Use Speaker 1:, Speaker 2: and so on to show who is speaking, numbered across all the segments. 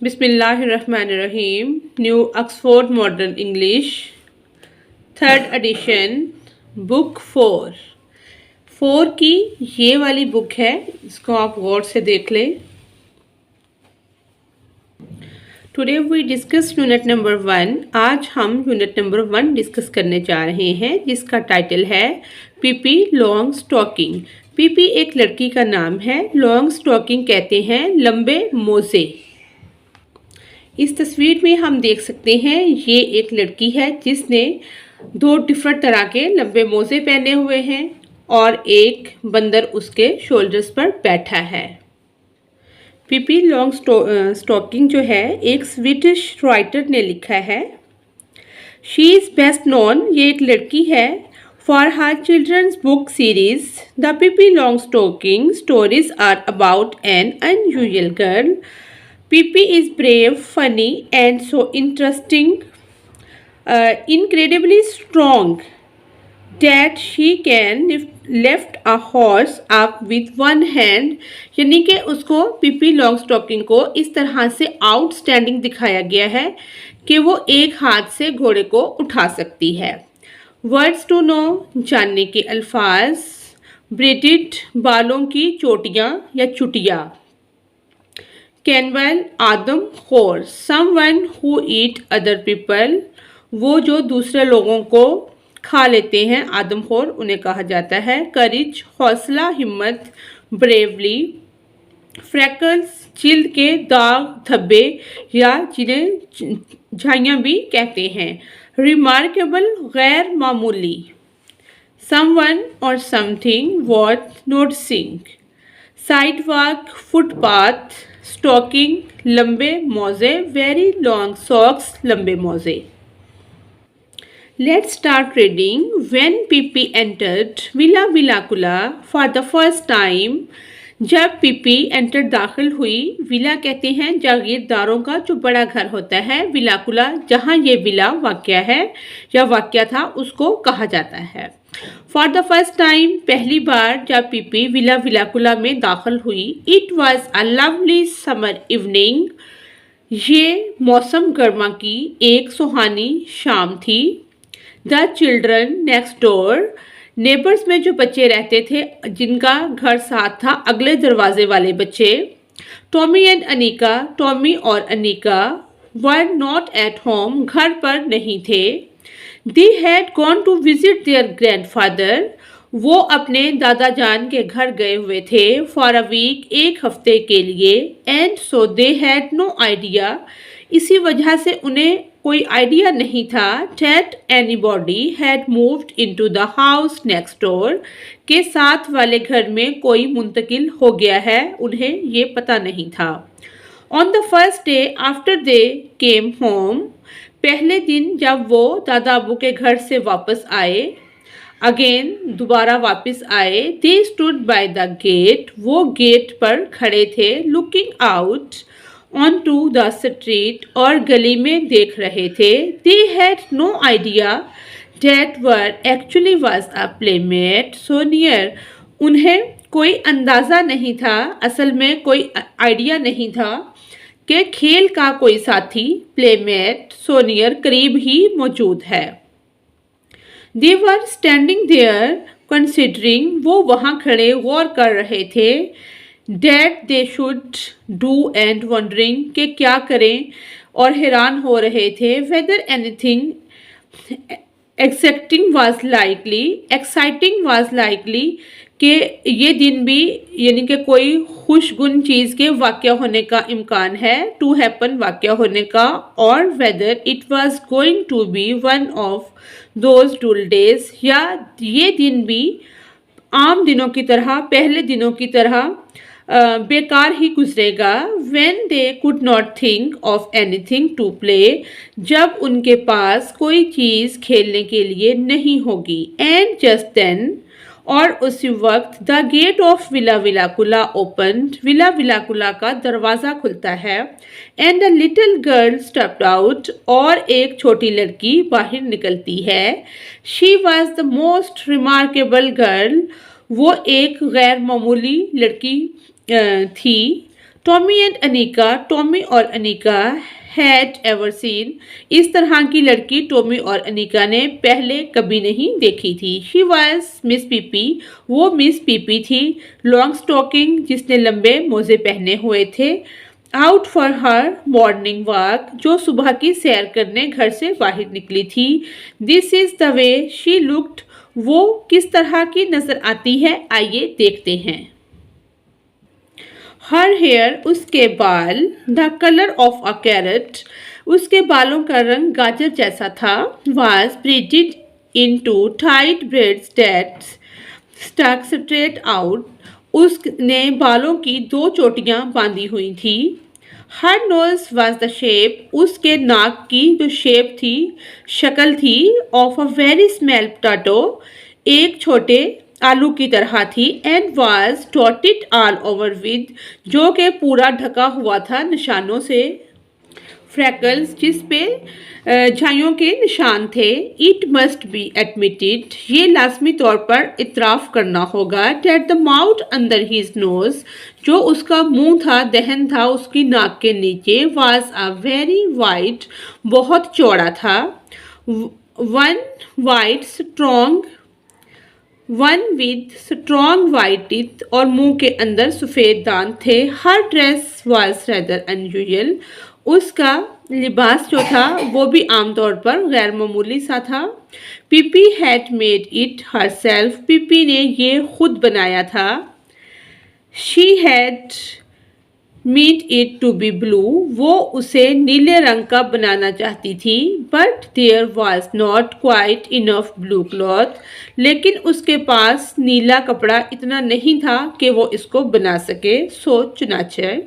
Speaker 1: बिस्मिल्लाहिर्रहमानिर्रहीम। New Oxford modern English, third edition, book 4 की ये वाली बुक है। इसको आप गौर से देख लें। Today we discuss unit number 1। आज हम यूनिट नंबर 1 डिस्कस करने जा रहे हैं, जिसका टाइटल है पीपी लॉन्ग स्टॉकिंग। पीपी एक लड़की का नाम है। लॉन्ग स्टॉकिंग कहते हैं लंबे मोजे। इस तस्वीर में हम देख सकते हैं ये एक लड़की है जिसने 2 डिफरेंट तरह के लंबे मोजे पहने हुए हैं और एक बंदर उसके शोल्डर्स पर बैठा है। पीपी लॉन्ग स्टॉकिंग जो है एक स्वीडिश राइटर ने लिखा है। शी इज़ बेस्ट नोन, ये एक लड़की है, for her children's book series. The Pippi Longstocking stories are about an unusual girl. Pippi is brave, funny, and so interesting, incredibly strong that she can lift a horse up with one hand। यानी कि उसको पिपी long stocking को इस तरह से outstanding दिखाया गया है कि वो एक हाथ से घोड़े को उठा सकती है। वर्ड्स टू नो, जानने के अल्फाज। ब्रेडेड, बालों की चोटियाँ या चुटिया। कैनवल, आदम खोर, someone who eat other people, वो जो दूसरे लोगों को खा लेते हैं, आदम खोर उन्हें कहा जाता है। करेज, हौसला, हिम्मत। ब्रेवली। फ्रैकल्स, जिल्द के दाग धब्बे या जिन्हें झाइयाँ भी कहते हैं। रिमार्केबल, गैर मामूली। समवन और समथिंग वर्थ नोटिसिंग। साइडवॉक, फुटपाथ। स्टॉकिंग, लंबे मोजे। वेरी लॉन्ग सॉक्स, लंबे मोजे। Let's start reading. When Pippi entered Villa Villekulla for the first time. जब पीपी एंटर दाखिल हुई, विला कहते हैं जागीरदारों का जो बड़ा घर होता है। विलाकुला, जहाँ ये विला वाक़या है या वाक़या था, उसको कहा जाता है। फॉर द फर्स्ट टाइम, पहली बार जब पीपी विला विलाकुला में दाखिल हुई। It was a lovely summer evening. ये मौसम गर्मा की एक सुहानी शाम थी। The children next door, neighbours में जो बच्चे रहते थे जिनका घर साथ था, अगले दरवाजे वाले बच्चे। टॉमी एंड अनिका, टॉमी और Anika were not at home, घर पर नहीं थे। They had gone to visit their grandfather, वो अपने दादा जान के घर गए हुए थे। For a week, एक हफ्ते के लिए। And so they had no idea, इसी वजह से उन्हें कोई आइडिया नहीं था। That anybody had moved into the house next door, के साथ वाले घर में कोई मुंतकिल हो गया है, उन्हें ये पता नहीं था। On the first day after they came home, पहले दिन जब वो दादा अबू के घर से वापस आए, अगेन दोबारा वापस आए। They stood by the gate, वो गेट पर खड़े थे। Looking out on to the street, और गली में देख रहे थे। They had no idea that there actually was a playmate so near, उन्हें कोई अंदाज़ा नहीं था, असल में कोई आइडिया नहीं था कि खेल का कोई साथी, प्लेमेट, सोनियर करीब ही मौजूद है। They were standing there considering, वो वहाँ खड़े गौर कर रहे थे। That they should do and wondering, के क्या करें, और हैरान हो रहे थे। Whether anything exciting was likely, कि ये दिन भी यानी कि कोई खुशगुन चीज़ के वाक़या होने का इम्कान है, टू हैपन वाक़या होने का। और whether it was going to be one of those dull days, या ये दिन भी आम दिनों की तरह, पहले दिनों की तरह बेकार ही गुजरेगा। When they could not think of anything to play, जब उनके पास कोई चीज़ खेलने के लिए नहीं होगी। एंड जस्ट देन, और उसी वक्त the gate of Villa Villekulla opened, Villa Villekulla का दरवाज़ा खुलता है। And a little girl stepped out, और एक छोटी लड़की बाहर निकलती है। She was the most remarkable girl, वो एक गैर मामूली लड़की थी। टॉमी एंड अनिका, टॉमी और अनिका हैड एवर सीन, इस तरह की लड़की टॉमी और अनिका ने पहले कभी नहीं देखी थी। शी वॉज मिस पीपी, वो मिस पीपी थी। लॉन्ग स्टॉकिंग, जिसने लंबे मोजे पहने हुए थे। Out for her morning walk, जो सुबह की सैर करने घर से बाहर निकली थी। This is the way she looked, वो किस तरह की नजर आती है, आइए देखते हैं। हर हेयर, उसके बाल। The colour of a carrot, उसके बालों का रंग गाजर जैसा था। Was braided into tight braids that stuck straight out, उसने बालों की 2 चोटियां बांधी हुई थी। Her nose was the shape, उसके नाक की जो शेप थी, शक्ल थी, of a very small potato, एक छोटे आलू की तरह थी। And was dotted all over with, जो कि पूरा ढका हुआ था निशानों से, फ्रैकल्स, जिस पे झाइयों के निशान थे। इट मस्ट बी एडमिटेड, ये लाजमी तौर पर इतराफ़ करना होगा। That the mouth under his nose, जो उसका मुंह था, दहन था उसकी नाक के नीचे। वाज अ वेरी वाइड, बहुत चौड़ा था। One wide strong, one with strong white teeth, और मुंह के अंदर सफ़ेद दांत थे। हर ड्रेस वाज रेदर अनयूजुअल, उसका लिबास जो था वो भी आमतौर पर गैर मामूली सा था। Pippi had made it herself, Pippi ने ये खुद बनाया था। She had made it to be blue, वो उसे नीले रंग का बनाना चाहती थी। But there was not quite enough blue cloth, लेकिन उसके पास नीला कपड़ा इतना नहीं था कि वो इसको बना सके। सो चुनाचे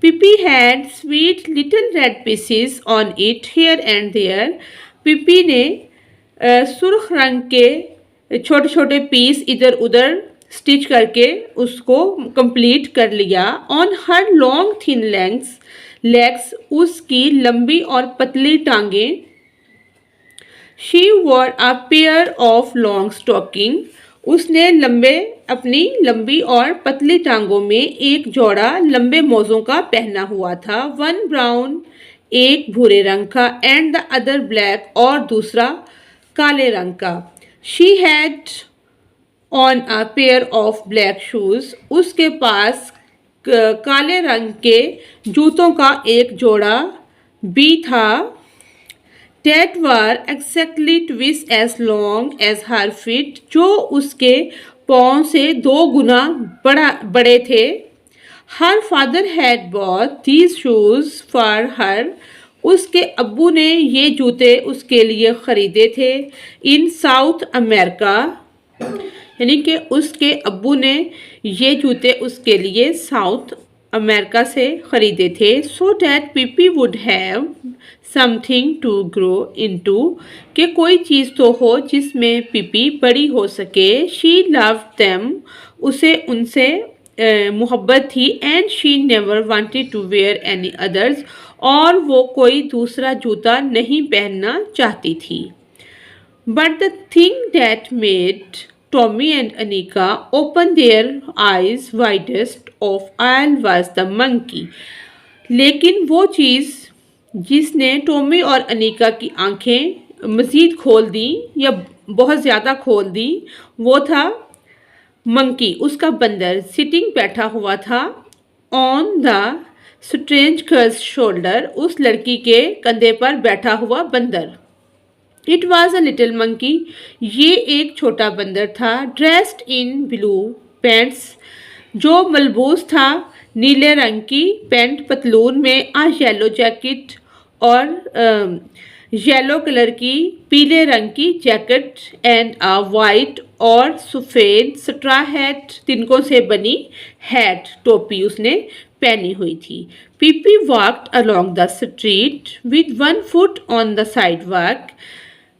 Speaker 1: Pippi had sweet little red pieces on it here and there, Pippi ने सुर्ख रंग के छोटे छोटे पीस इधर उधर स्टिच करके उसको कंप्लीट कर लिया। On her long thin legs, उसकी लंबी और पतली टांगें। She wore a pair of long stocking, उसने अपनी लंबी और पतली टांगों में एक जोड़ा लंबे मोज़ों का पहना हुआ था। वन ब्राउन, एक भूरे रंग का, एंड द अदर ब्लैक, और दूसरा काले रंग का। She had on a pair of black shoes, उसके पास काले रंग के जूतों का एक जोड़ा भी था। That were exactly twice as long as her feet, जो उसके पाँव से 2 गुना बड़े थे। Her father had bought these shoes for her, उसके अब्बू ने ये जूते उसके लिए ख़रीदे थे। In South America, यानी कि उसके अब्बू ने ये जूते उसके लिए साउथ अमेरिका से ख़रीदे थे। So that Pippi would have something to grow into, कि कोई चीज़ तो हो जिसमें पीपी बड़ी हो सके। शी लव्ड देम, उसे उनसे मोहब्बत थी। And she never wanted to wear any others, और वो कोई दूसरा जूता नहीं पहनना चाहती थी। But the thing that made Tommy and Anika opened their eyes widest of all was the monkey. लेकिन वो चीज़ जिसने टॉमी और अनीका की आंखें मज़ीद खोल दी या बहुत ज़्यादा खोल दी, वो था मंकी, उसका बंदर। सिटिंग बैठा हुआ था on the strange girls shoulder, उस लड़की के कंधे पर बैठा हुआ बंदर। It was a little monkey, ये एक छोटा बंदर था। ड्रेस्ड इन ब्लू पैंट्स, जो मलबूस था नीले रंग की पैंट पतलून में, आ येलो जैकेट, और येलो कलर की पीले रंग की जैकेट, एंड आ वाइट और सफ़ेद स्ट्रा हैट, तिनकों से बनी हैट, टोपी उसने पहनी हुई थी। PP walked along the street with one foot on the sidewalk,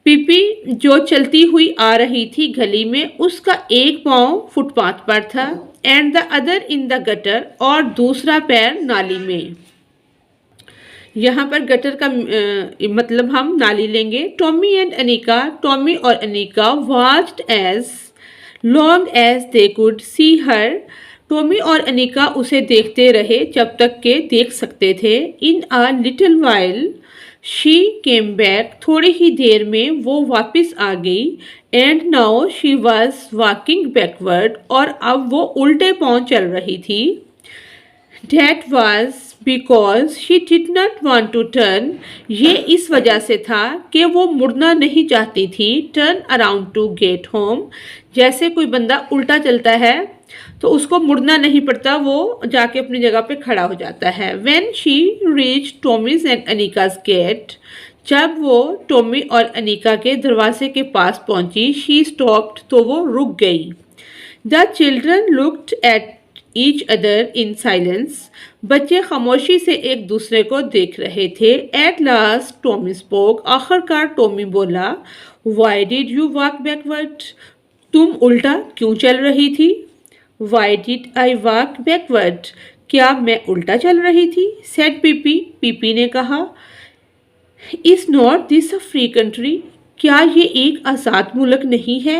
Speaker 1: PP जो चलती हुई आ रही थी गली में, उसका एक पाँव फुटपाथ पर था। And the other in the gutter, और दूसरा पैर नाली में। यहाँ पर गटर का मतलब हम नाली लेंगे। टॉमी एंड अनीका, टॉमी और Annika watched as long as they could see her, Tommy और अनिका उसे देखते रहे जब तक के देख सकते थे। In a little while she came back, थोड़ी ही देर में वो वापस आ गई। And now she was walking backward, और अब वो उल्टे पांव चल रही थी। That was because she did not want to turn, ये इस वजह से था कि वो मुड़ना नहीं चाहती थी। Turn around to get home, जैसे कोई बंदा उल्टा चलता है तो उसको मुड़ना नहीं पड़ता, वो जाके अपनी जगह पे खड़ा हो जाता है। When she reached Tommy's and Anika's gate, जब वो टॉमी और अनिका के दरवाजे के पास पहुंची, she stopped, तो वो रुक गई। The children looked at each other in silence, बच्चे खामोशी से एक दूसरे को देख रहे थे। At last Tommy spoke, आखिरकार टॉमी बोला, Why did you walk backward? तुम उल्टा क्यों चल रही थी? Why did I walk backward? क्या मैं उल्टा चल रही थी? Said पीपी, पीपी ने कहा। Is not this a free country? क्या ये एक आज़ाद मुल्क नहीं है?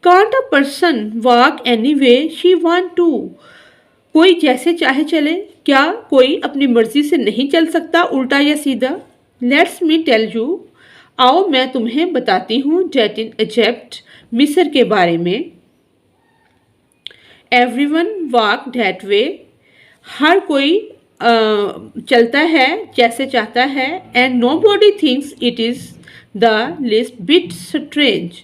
Speaker 1: Can't a person walk any way she want to? कोई जैसे चाहे चले, क्या कोई अपनी मर्जी से नहीं चल सकता उल्टा या सीधा? Let's me tell you, आओ मैं तुम्हें बताती हूँ। That in Egypt, मिस्र के बारे में। Everyone walk that way, हर कोई चलता है जैसे चाहता है। And nobody thinks it is the least bit strange,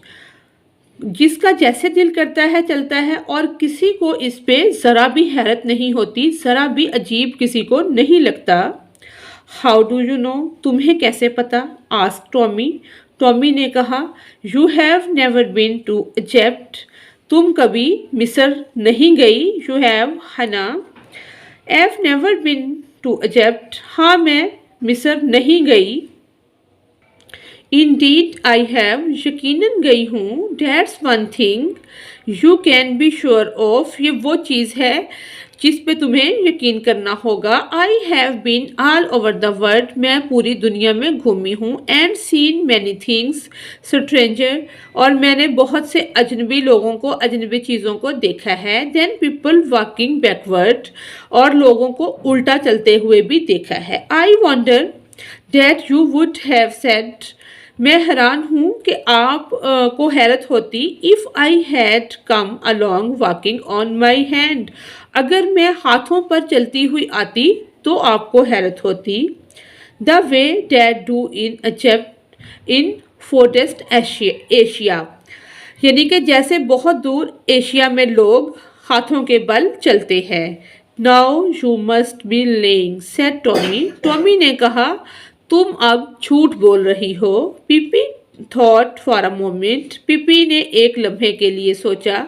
Speaker 1: जिसका जैसे दिल करता है चलता है, और किसी को इस पे ज़रा भी हैरत नहीं होती, ज़रा भी अजीब किसी को नहीं लगता। हाउ डू यू नो, तुम्हें कैसे पता? आस्क टॉमी, टॉमी ने कहा। You have never been to Egypt, तुम कभी मिस्र नहीं गई। यू हैव, हना। Have never been to Egypt, हाँ मैं मिस्र नहीं गई। Indeed I have, यकीनन गई हूँ। That's one thing you can be sure of, ये वो चीज़ है जिस पे तुम्हें यकीन करना होगा। I have been all over the world, मैं पूरी दुनिया में घूमी हूँ। And seen many things stranger, और मैंने बहुत से अजनबी लोगों को, अजनबी चीज़ों को देखा है। Then people walking backward, और लोगों को उल्टा चलते हुए भी देखा है। I wonder that you would have said, मैं हैरान हूँ कि आप को हैरत होती। If I had come along walking on my hand, अगर मैं हाथों पर चलती हुई आती तो आपको हैरत होती। The way that do in Egypt in furthest Asia, यानी कि जैसे बहुत दूर एशिया में लोग हाथों के बल चलते हैं। Now you must be laying, said Tommy, Tommy ने कहा तुम अब झूठ बोल रही हो। PP thought for a moment, PP ने एक लम्हे के लिए सोचा।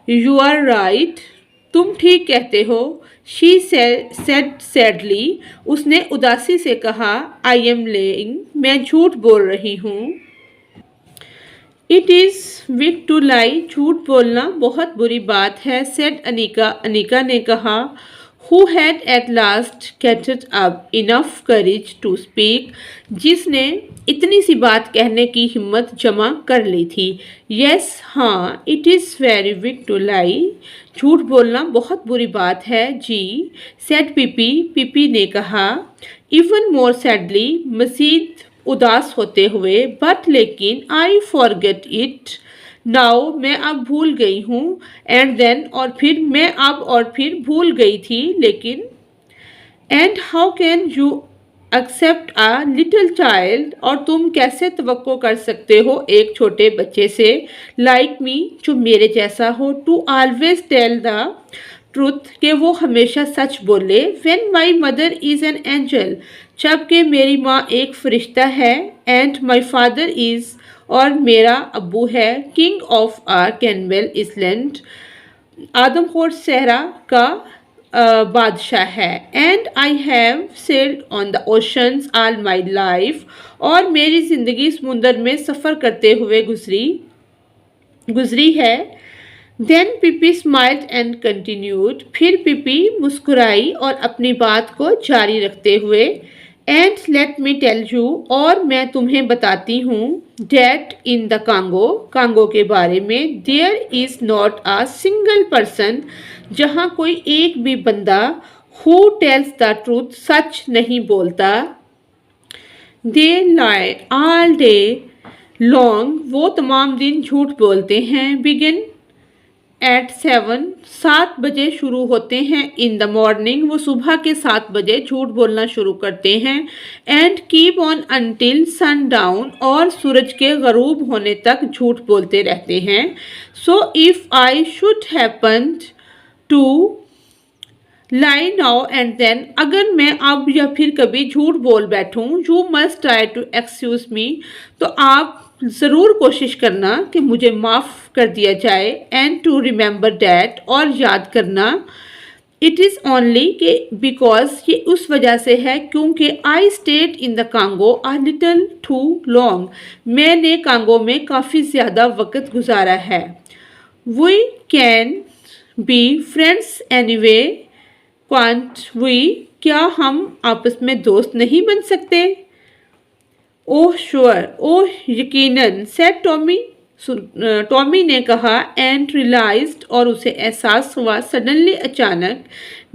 Speaker 1: यू आर राइट, तुम ठीक कहते हो। शी सेड सैडली, उसने उदासी से कहा। आई एम लेइंग, मैं झूठ बोल रही हूँ। It is wicked to lie, झूठ बोलना बहुत बुरी बात है। सेड अनिका, अनिका ने कहा। Who had at last gathered up enough courage to speak, जिसने इतनी सी बात कहने की हिम्मत जमा कर ली थी। Yes, हाँ, it is very weak to lie, झूठ बोलना बहुत बुरी बात है जी। said पीपी, पीपी ने कहा। Even more sadly, मज़ीद उदास होते हुए, but लेकिन I forget it, नाउ मैं अब भूल गई हूँ। एंड देन, और फिर मैं अब और फिर भूल गई थी लेकिन। And how can you accept a little child, और तुम कैसे तवक्को कर सकते हो एक छोटे बच्चे से। लाइक मी, जो मेरे जैसा हो। To always tell the truth, कि वो हमेशा सच बोले। When my mother is an angel, जबकि मेरी माँ एक फरिश्ता है। एंड माई फादर इज़, और मेरा अब्बू है। किंग ऑफ आ कैनवेल इसलैंड, आदमखोर सहरा का बादशाह है। And I have sailed on the oceans all my life, और मेरी ज़िंदगी समुंदर में सफ़र करते हुए गुजरी है। Then Pippi smiled and continued, फिर पीपी मुस्कुराई और अपनी बात को जारी रखते हुए। And let me tell you, और मैं तुम्हें बताती हूँ। That in the Congo, Congo के बारे में। There is not a single person जहाँ कोई एक भी बंदा हु टेल्स द ट्रूथ सच नहीं बोलता। They lie all day long, वो तमाम दिन झूठ बोलते हैं। बिगिन एट 7 बजे शुरू होते हैं। इन द मॉर्निंग, वो सुबह के 7 बजे झूठ बोलना शुरू करते हैं। And keep on until sun down, और सूरज के गरूब होने तक झूठ बोलते रहते हैं। So if I should happen to lie now and then, अगर मैं अब या फिर कभी झूठ बोल बैठूं, you must try to excuse me, तो आप ज़रूर कोशिश करना कि मुझे माफ़ कर दिया जाए। एंड टू रिमेंबर डैट, और याद करना, इट इज़ ओनली के बिकॉज, ये उस वजह से है क्योंकि I stayed in the Congo a little too long, मैंने कांगो में काफ़ी ज़्यादा वक्त गुजारा है। We can be friends anyway can't we, क्या हम आपस में दोस्त नहीं बन सकते? ओह श्योर, ओह यकीनन, सेड टॉमी, टॉमी ने कहा। एंड रियलाइज्ड, और उसे एहसास हुआ सडनली, अचानक,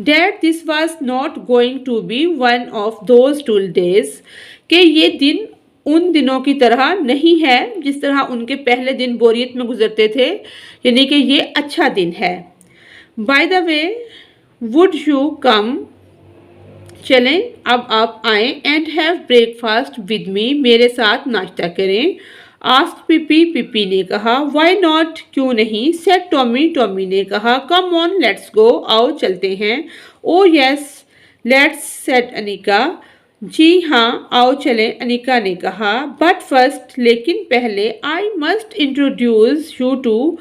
Speaker 1: that this was not going to be one of those dull days, कि ये दिन उन दिनों की तरह नहीं है जिस तरह उनके पहले दिन बोरियत में गुजरते थे, यानी कि ये अच्छा दिन है। By the way, would you come, चलें अब आप आए। And have breakfast with me, मेरे साथ नाश्ता करें। आस्क पीपी, पीपी ने कहा। वाई नॉट, क्यों नहीं? सेड टॉमी, टॉमी ने कहा। कम ऑन लेट्स गो, आओ चलते हैं। Oh yes let's, said Annika. जी हाँ आओ चलें, अनिका ने कहा। बट फर्स्ट, लेकिन पहले, I must introduce you to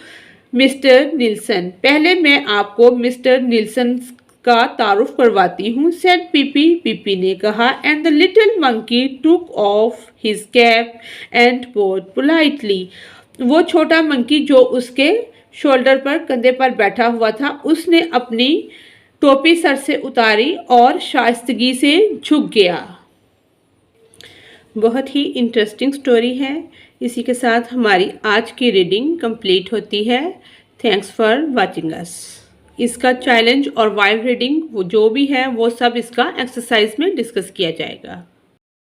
Speaker 1: mister Nilsson, पहले मैं आपको मिस्टर निल्सन का तारुफ करवाती हूँ। सेड पीपी, पीपी ने कहा। And the little monkey took off his cap and bowed politely, वो छोटा मंकी जो उसके शोल्डर पर, कंधे पर बैठा हुआ था, उसने अपनी टोपी सर से उतारी और शाइस्तगी से झुक गया। बहुत ही इंटरेस्टिंग स्टोरी है। इसी के साथ हमारी आज की रीडिंग कंप्लीट होती है। Thanks for watching us. इसका चैलेंज और वाइल्ड रीडिंग वो जो भी है वो सब इसका एक्सरसाइज में डिस्कस किया जाएगा।